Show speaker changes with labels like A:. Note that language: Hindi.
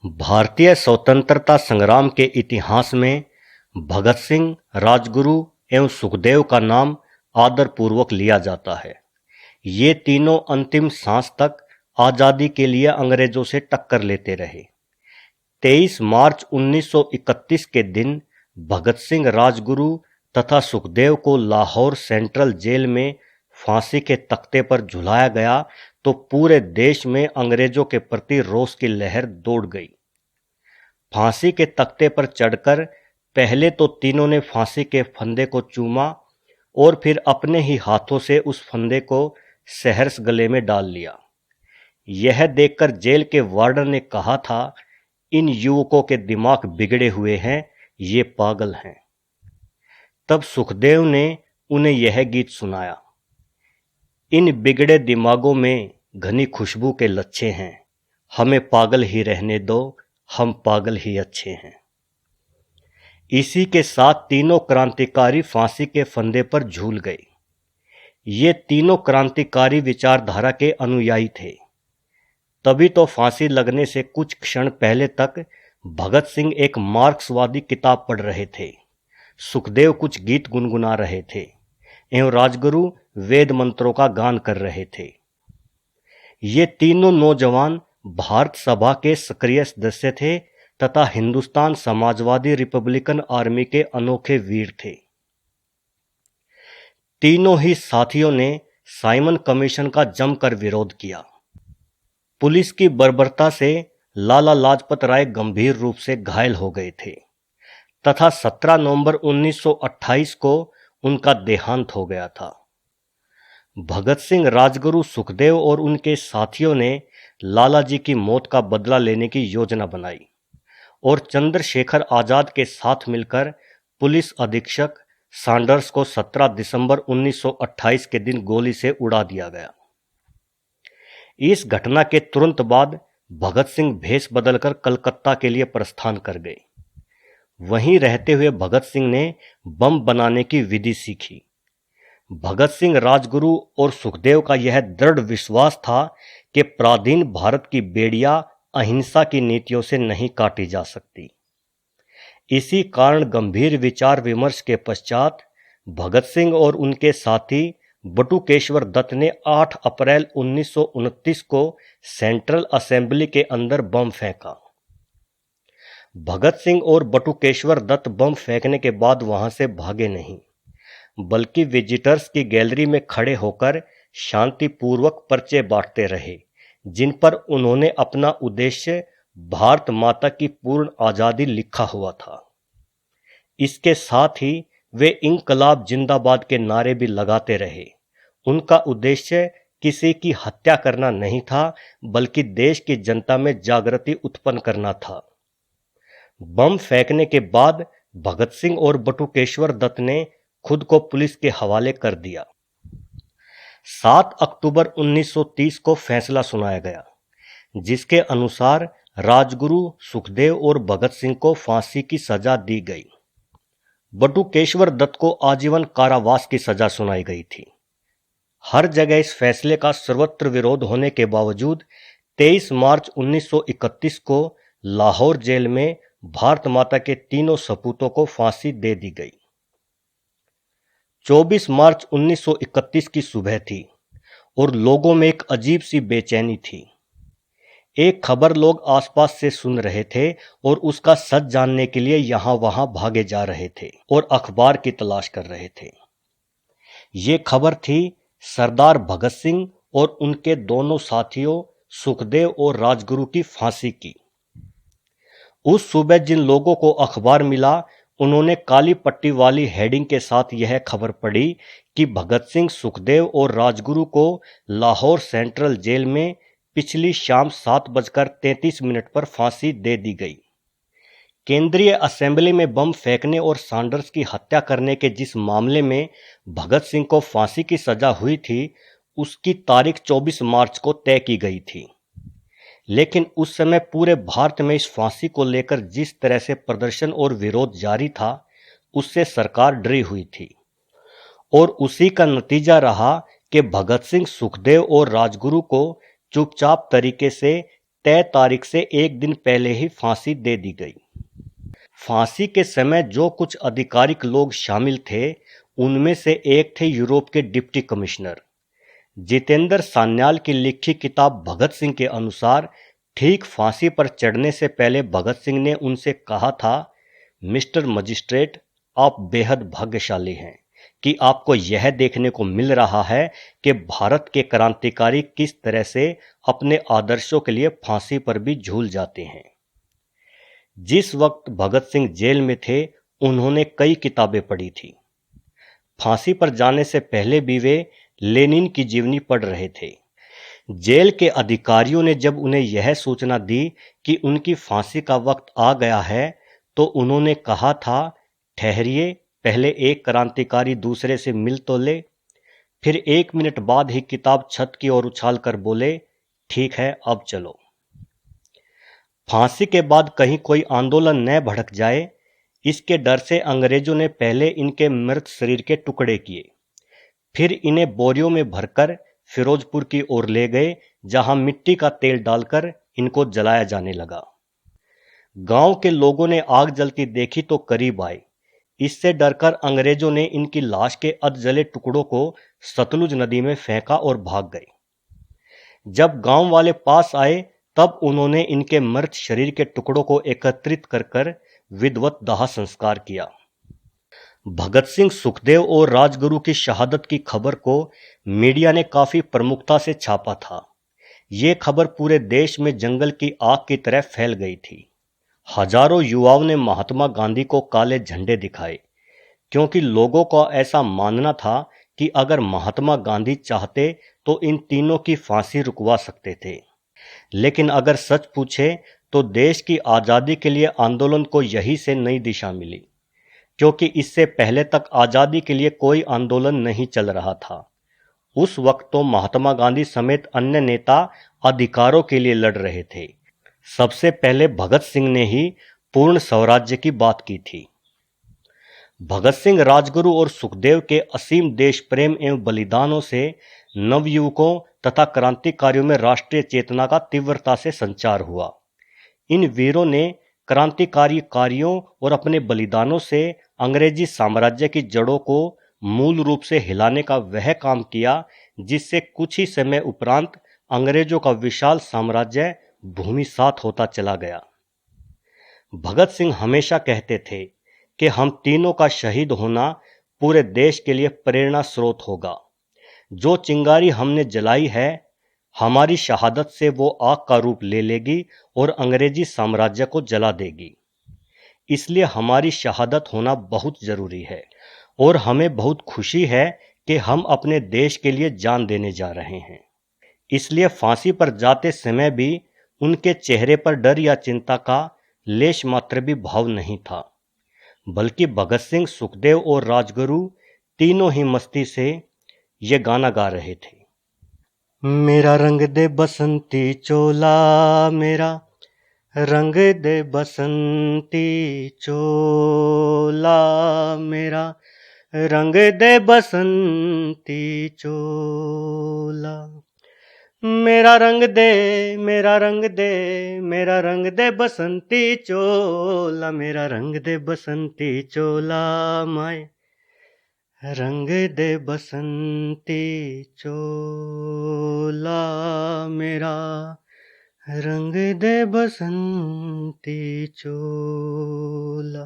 A: भारतीय स्वतंत्रता संग्राम के इतिहास में भगत सिंह, राजगुरु एवं सुखदेव का नाम आदरपूर्वक लिया जाता है। ये तीनों अंतिम सांस तक आजादी के लिए अंग्रेजों से टक्कर लेते रहे। 23 मार्च 1931 के दिन भगत सिंह, राजगुरु तथा सुखदेव को लाहौर सेंट्रल जेल में फांसी के तख्ते पर झुलाया गया तो पूरे देश में अंग्रेजों के प्रति रोष की लहर दौड़ गई। फांसी के तख्ते पर चढ़कर पहले तो तीनों ने फांसी के फंदे को चूमा और फिर अपने ही हाथों से उस फंदे को सहर्ष गले में डाल लिया। यह देखकर जेल के वार्डन ने कहा था, इन युवकों के दिमाग बिगड़े हुए हैं, ये पागल हैं। तब सुखदेव ने उन्हें यह गीत सुनाया, इन बिगड़े दिमागों में घनी खुशबू के लच्छे हैं, हमें पागल ही रहने दो, हम पागल ही अच्छे हैं। इसी के साथ तीनों क्रांतिकारी फांसी के फंदे पर झूल गए। ये तीनों क्रांतिकारी विचारधारा के अनुयायी थे। तभी तो फांसी लगने से कुछ क्षण पहले तक भगत सिंह एक मार्क्सवादी किताब पढ़ रहे थे, सुखदेव कुछ गीत गुनगुना रहे थे एवं राजगुरु वेद मंत्रों का गान कर रहे थे। ये तीनों नौजवान भारत सभा के सक्रिय सदस्य थे तथा हिंदुस्तान समाजवादी रिपब्लिकन आर्मी के अनोखे वीर थे। तीनों ही साथियों ने साइमन कमीशन का जमकर विरोध किया। पुलिस की बर्बरता से लाला लाजपत राय गंभीर रूप से घायल हो गए थे तथा 17 नवंबर 1928 को उनका देहांत हो गया था। भगत सिंह, राजगुरु, सुखदेव और उनके साथियों ने लाला जी की मौत का बदला लेने की योजना बनाई और चंद्रशेखर आजाद के साथ मिलकर पुलिस अधीक्षक सैंडर्स को 17 दिसंबर 1928 के दिन गोली से उड़ा दिया गया। इस घटना के तुरंत बाद भगत सिंह भेष बदलकर कलकत्ता के लिए प्रस्थान कर गए। वहीं रहते हुए भगत सिंह ने बम बनाने की विधि सीखी। भगत सिंह, राजगुरु और सुखदेव का यह दृढ़ विश्वास था कि पराधीन भारत की बेड़ियां अहिंसा की नीतियों से नहीं काटी जा सकती। इसी कारण गंभीर विचार विमर्श के पश्चात भगत सिंह और उनके साथी बटुकेश्वर दत्त ने 8 अप्रैल 1929 को सेंट्रल असेंबली के अंदर बम फेंका। भगत सिंह और बटुकेश्वर दत्त बम फेंकने के बाद वहां से भागे नहीं, बल्कि विजिटर्स की गैलरी में खड़े होकर शांतिपूर्वक पर्चे बांटते रहे, जिन पर उन्होंने अपना उद्देश्य भारत माता की पूर्ण आजादी लिखा हुआ था। इसके साथ ही वे इंकलाब जिंदाबाद के नारे भी लगाते रहे। उनका उद्देश्य किसी की हत्या करना नहीं था, बल्कि देश की जनता में जागृति उत्पन्न करना था। बम फेंकने के बाद भगत सिंह और बटुकेश्वर दत्त ने खुद को पुलिस के हवाले कर दिया। 7 अक्टूबर 1930 को फैसला सुनाया गया, जिसके अनुसार राजगुरु, सुखदेव और भगत सिंह को फांसी की सजा दी गई। बटुकेश्वर दत्त को आजीवन कारावास की सजा सुनाई गई थी। हर जगह इस फैसले का सर्वत्र विरोध होने के बावजूद 23 मार्च 1931 को लाहौर जेल में भारत माता के तीनों सपूतों को फांसी दे दी गई। 24 मार्च 1931 की सुबह थी और लोगों में एक अजीब सी बेचैनी थी। एक खबर लोग आसपास से सुन रहे थे और उसका सच जानने के लिए यहां वहां भागे जा रहे थे और अखबार की तलाश कर रहे थे। ये खबर थी सरदार भगत सिंह और उनके दोनों साथियों सुखदेव और राजगुरु की फांसी की। उस सुबह जिन लोगों को अखबार मिला, उन्होंने काली पट्टी वाली हेडिंग के साथ यह खबर पढ़ी कि भगत सिंह, सुखदेव और राजगुरु को लाहौर सेंट्रल जेल में पिछली शाम 7:33 पर फांसी दे दी गई। केंद्रीय असेंबली में बम फेंकने और सैंडर्स की हत्या करने के जिस मामले में भगत सिंह को फांसी की सजा हुई थी, उसकी तारीख 24 मार्च को तय की गई थी। लेकिन उस समय पूरे भारत में इस फांसी को लेकर जिस तरह से प्रदर्शन और विरोध जारी था, उससे सरकार डरी हुई थी और उसी का नतीजा रहा कि भगत सिंह, सुखदेव और राजगुरु को चुपचाप तरीके से तय तारीख से एक दिन पहले ही फांसी दे दी गई। फांसी के समय जो कुछ आधिकारिक लोग शामिल थे, उनमें से एक थे यूरोप के डिप्टी कमिश्नर जितेंद्र सान्याल की लिखी किताब भगत सिंह के अनुसार ठीक फांसी पर चढ़ने से पहले भगत सिंह ने उनसे कहा था, मिस्टर मजिस्ट्रेट, आप बेहद भाग्यशाली हैं कि आपको यह देखने को मिल रहा है कि भारत के क्रांतिकारी किस तरह से अपने आदर्शों के लिए फांसी पर भी झूल जाते हैं। जिस वक्त भगत सिंह जेल में थे, उन्होंने कई किताबें पढ़ी थी। फांसी पर जाने से पहले भी वे लेनिन की जीवनी पढ़ रहे थे। जेल के अधिकारियों ने जब उन्हें यह सूचना दी कि उनकी फांसी का वक्त आ गया है, तो उन्होंने कहा था, ठहरिए, पहले एक क्रांतिकारी दूसरे से मिल तो ले। फिर 1 मिनट बाद ही किताब छत की ओर उछालकर बोले, ठीक है, अब चलो। फांसी के बाद कहीं कोई आंदोलन न भड़क जाए, इसके डर से अंग्रेजों ने पहले इनके मृत शरीर के टुकड़े किए, फिर इन्हें बोरियों में भरकर फिरोजपुर की ओर ले गए, जहां मिट्टी का तेल डालकर इनको जलाया जाने लगा। गांव के लोगों ने आग जलती देखी तो करीब आए। इससे डरकर अंग्रेजों ने इनकी लाश के अधजले टुकड़ों को सतलुज नदी में फेंका और भाग गए। जब गांव वाले पास आए, तब उन्होंने इनके मृत शरीर के टुकड़ों को एकत्रित कर विधिवत दाह संस्कार किया। भगत सिंह, सुखदेव और राजगुरु की शहादत की खबर को मीडिया ने काफी प्रमुखता से छापा था। ये खबर पूरे देश में जंगल की आग की तरह फैल गई थी। हजारों युवाओं ने महात्मा गांधी को काले झंडे दिखाए, क्योंकि लोगों का ऐसा मानना था कि अगर महात्मा गांधी चाहते तो इन तीनों की फांसी रुकवा सकते थे। लेकिन अगर सच पूछे तो देश की आजादी के लिए आंदोलन को यही से नई दिशा मिली, क्योंकि इससे पहले तक आजादी के लिए कोई आंदोलन नहीं चल रहा था। उस वक्त तो महात्मा गांधी समेत अन्य नेता अधिकारों के लिए लड़ रहे थे। सबसे पहले भगत सिंह ने ही पूर्ण स्वराज्य की बात की थी। भगत सिंह, राजगुरु और सुखदेव के असीम देश प्रेम एवं बलिदानों से नवयुवकों तथा क्रांतिकारियों में राष्ट्रीय चेतना का तीव्रता से संचार हुआ। इन वीरों ने क्रांतिकारी कार्यों और अपने बलिदानों से अंग्रेजी साम्राज्य की जड़ों को मूल रूप से हिलाने का वह काम किया, जिससे कुछ ही समय उपरांत अंग्रेजों का विशाल साम्राज्य भूमिसात होता चला गया। भगत सिंह हमेशा कहते थे कि हम तीनों का शहीद होना पूरे देश के लिए प्रेरणा स्रोत होगा। जो चिंगारी हमने जलाई है, हमारी शहादत से वो आग का रूप ले लेगी और अंग्रेजी साम्राज्य को जला देगी। इसलिए हमारी शहादत होना बहुत जरूरी है और हमें बहुत खुशी है कि हम अपने देश के लिए जान देने जा रहे हैं। इसलिए फांसी पर जाते समय भी उनके चेहरे पर डर या चिंता का लेश मात्र भी भाव नहीं था, बल्कि भगत सिंह, सुखदेव और राजगुरु तीनों ही मस्ती से ये गाना गा रहे थे। मेरा रंग दे बसंती चोला, मेरा रंग दे बसंती चोला, मेरा रंग दे बसंती चोला, मेरा रंग दे, मेरा रंग दे, मेरा रंग दे बसंती चोला, मेरा रंग दे बसंती चोला, माए रंग दे बसंती चोला, मेरा रंग दे बसंती चोला।